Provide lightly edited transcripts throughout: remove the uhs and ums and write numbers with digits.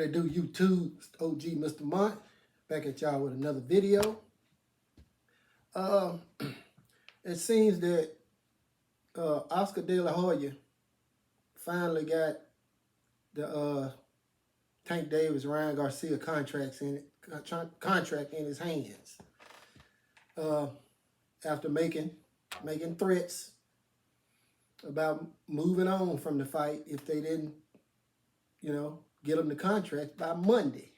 it do, YouTube? It's OG Mr. Mont, back at y'all with another video. It seems that Oscar De La Hoya finally got the Tank Davis, Ryan Garcia contract in his hands. After making threats about moving on from the fight if they didn't, get them the contract by Monday.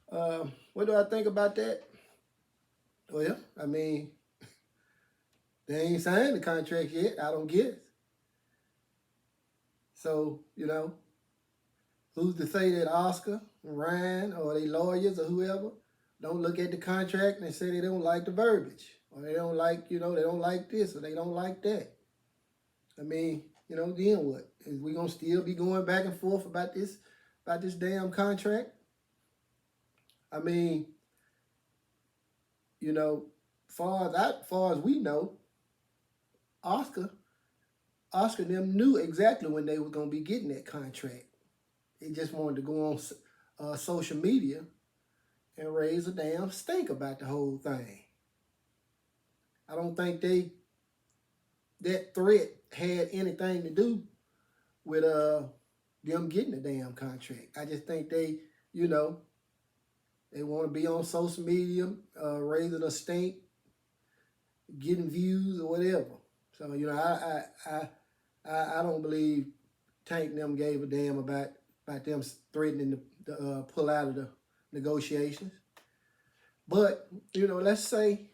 What do I think about that? Well, I mean, they ain't signed the contract yet. I don't guess. So, who's to say that Oscar, Ryan, or they lawyers or whoever don't look at the contract and say they don't like the verbiage, or they don't like, they don't like this, or they don't like that. I mean, then what? Is we gonna still be going back and forth about this damn contract? I mean, far as we know, Oscar and them knew exactly when they were gonna be getting that contract. They just wanted to go on social media and raise a damn stink about the whole thing. I don't think that threat had anything to do with them getting the damn contract. I just think they want to be on social media, raising a stink, getting views or whatever. So I don't believe Tank and them gave a damn about them threatening to pull out of the negotiations. But let's say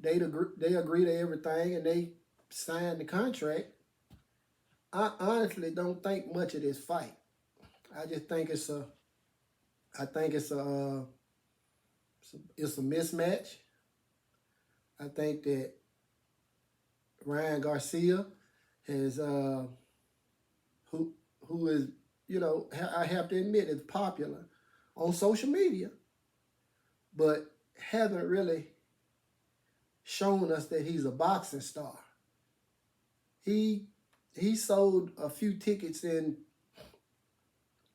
they agree to everything and they sign the contract. I honestly don't think much of this fight. I just think it's a mismatch. I think that Ryan Garcia has who is, I have to admit, is popular on social media, but haven't really shown us that he's a boxing star. He sold a few tickets in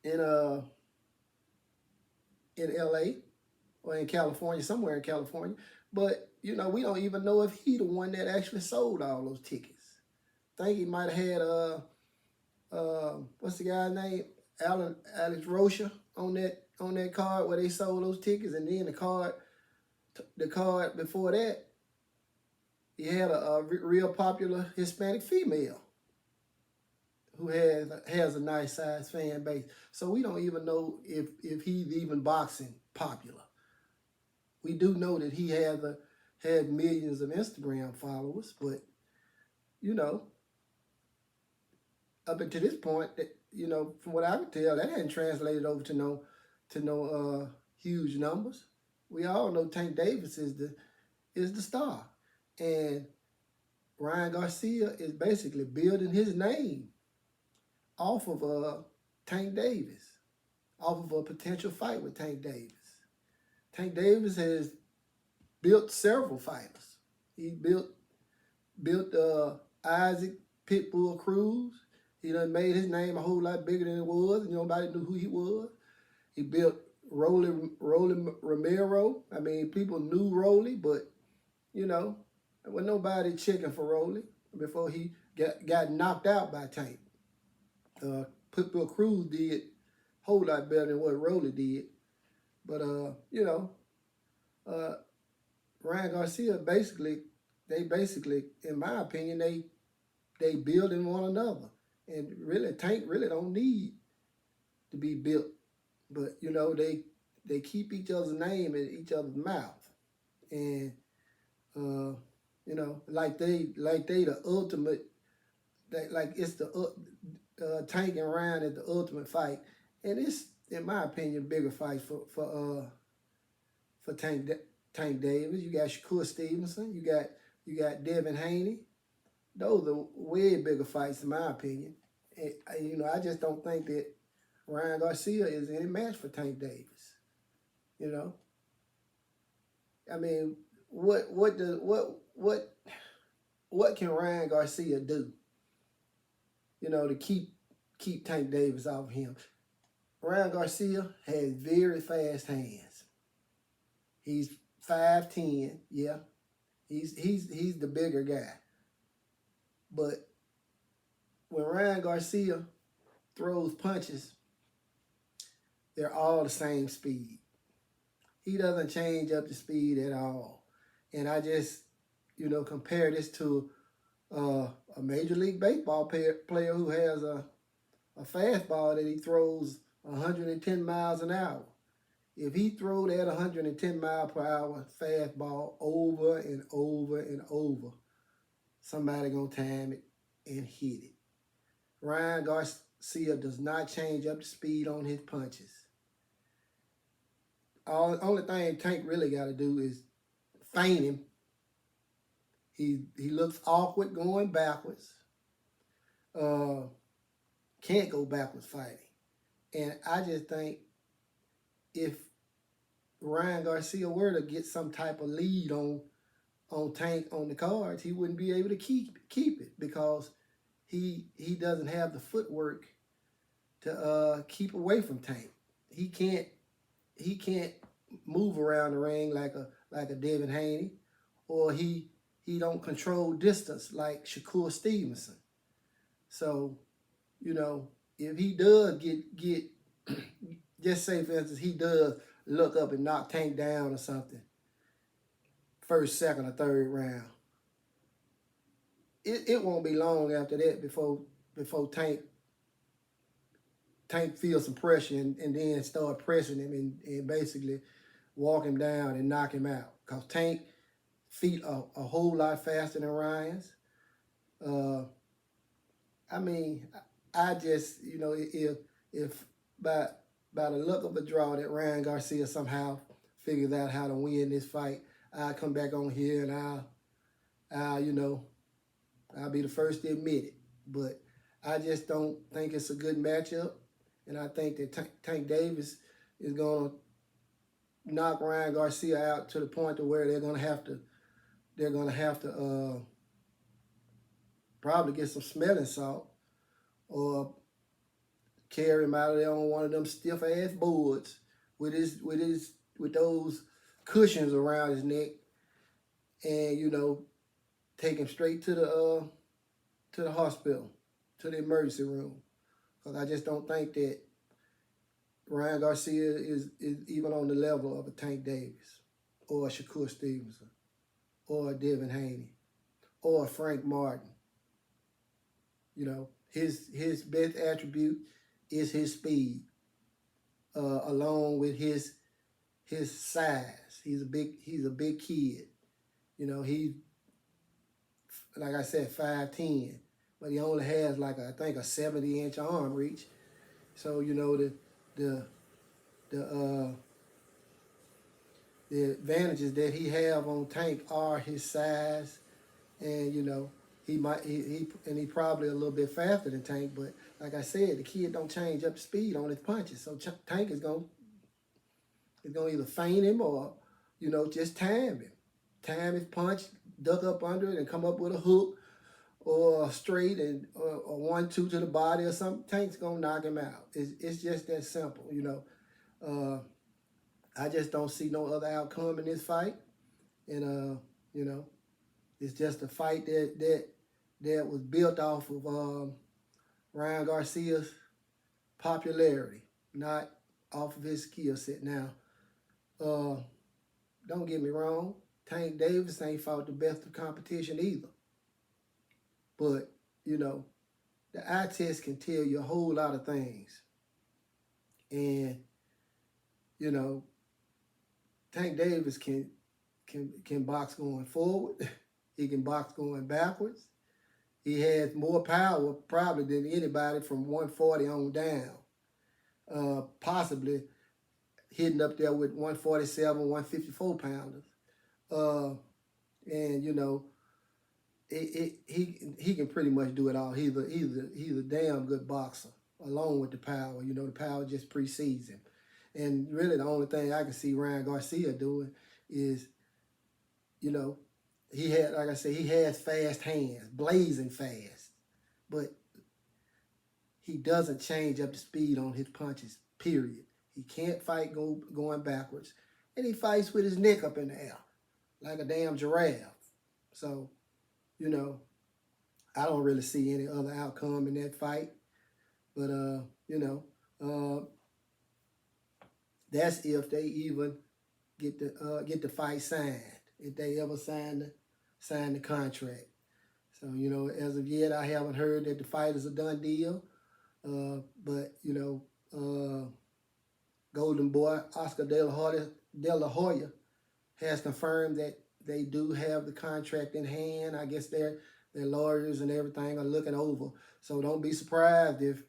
LA or in California, somewhere in California, but we don't even know if he the one that actually sold all those tickets. I think he might have had what's the guy's name? Alex Rocha on that card where they sold those tickets, and then the card before that, he had a real popular Hispanic female who has a nice sized fan base. So we don't even know if he's even boxing popular. We do know that he had millions of Instagram followers, but up until this point, that from what I can tell, that hadn't translated over to no huge numbers. We all know Tank Davis is the star, and Ryan Garcia is basically building his name off of Tank Davis, off of a potential fight with Tank Davis. Tank Davis has built several fighters. He built Isaac Pitbull Cruz. He done made his name a whole lot bigger than it was, and nobody knew who he was. He built Rolly Romero. I mean, people knew Rolly, but there was nobody checking for Rolly before he got knocked out by Tank. Pitbull Cruz did a whole lot better than what Rolly did. But, Ryan Garcia, basically, in my opinion, they build in one another. And really, Tank really don't need to be built. But, they keep each other's name in each other's mouth. And, like they the ultimate, like it's the Tank and Ryan is the ultimate fight. And it's, in my opinion, bigger fight for Tank Davis. You got Shakur Stevenson. You got Devin Haney. Those are way bigger fights, in my opinion. And, I just don't think that Ryan Garcia is any match for Tank Davis. I mean, what can Ryan Garcia do? To keep keep Tank Davis off him. Ryan Garcia has very fast hands. He's 5'10", yeah. He's the bigger guy. But when Ryan Garcia throws punches, they're all the same speed. He doesn't change up the speed at all. And I just, compare this to a Major League Baseball player who has a fastball that he throws 110 miles an hour. If he throw that 110 mile per hour fastball over and over and over, somebody gonna time it and hit it. Ryan Garcia does not change up the speed on his punches. Only thing Tank really got to do is feint him. He looks awkward going backwards. Can't go backwards fighting. And I just think if Ryan Garcia were to get some type of lead on Tank on the cards, he wouldn't be able to keep it because he doesn't have the footwork to keep away from Tank. He can't move around the ring like a Devin Haney, or he don't control distance like Shakur Stevenson. So, if he does get just say for instance he does look up and knock Tank down or something, first, second, or third round, it won't be long after that before Tank feels some pressure and then start pressing him and basically walk him down and knock him out. Because Tank feet are a whole lot faster than Ryan's. I just, if by the luck of a draw that Ryan Garcia somehow figures out how to win this fight, I'll come back on here and I'll be the first to admit it. But I just don't think it's a good matchup. And I think that Tank Davis is going to knock Ryan Garcia out to the point to where they're going to have to probably get some smelling salt or carry him out of there on one of them stiff ass boards with those cushions around his neck, and take him straight to the hospital, to the emergency room. Because I just don't think that Ryan Garcia is even on the level of a Tank Davis or a Shakur Stevenson or a Devin Haney or a Frank Martin. His best attribute is his speed, along with his size. He's a big kid. He's, like I said, 5'10", but he only has I think a 70-inch arm reach. So the advantages that he have on Tank are his size, and he probably a little bit faster than Tank. But like I said, the kid don't change up the speed on his punches, so Tank is gonna either feint him or just time his punch, duck up under it, and come up with a hook or a straight and or 1-2 to the body or something. Tank's gonna knock him out. It's just that simple. I just don't see no other outcome in this fight, and it's just a fight that was built off of Ryan Garcia's popularity, not off of his skill set. Now, don't get me wrong, Tank Davis ain't fought the best of competition either. But, the eye test can tell you a whole lot of things. And, Tank Davis can box going forward. He can box going backwards. He has more power probably than anybody from 140 on down. Possibly hitting up there with 147, 154 pounders. And he can pretty much do it all. He's a damn good boxer, along with the power. The power just precedes him. And really the only thing I can see Ryan Garcia doing is, he has fast hands, blazing fast. But he doesn't change up the speed on his punches, period. He can't fight going backwards. And he fights with his neck up in the air, like a damn giraffe. So, you know, I don't really see any other outcome in that fight. But, you know, that's if they even get the fight signed, if they ever sign the contract. So, you know, as of yet, I haven't heard that the fight is a done deal. But, you know, Golden Boy, Oscar De La Hoya, has confirmed that they do have the contract in hand. I guess their lawyers and everything are looking over. So don't be surprised if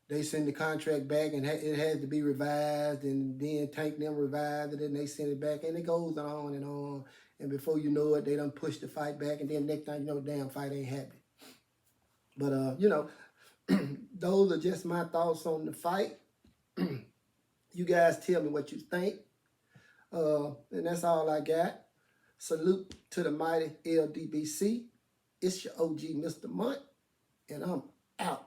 they send the contract back and it has to be revised, and then Tank them revised it and they send it back, and it goes on and on. And before you know it, they done push the fight back, and then next time you know, the damn fight ain't happening. But, you know, those are just my thoughts on the fight. You guys tell me what you think. And that's all I got. Salute to the mighty LDBC. It's your OG, Mr. Munt, and I'm out.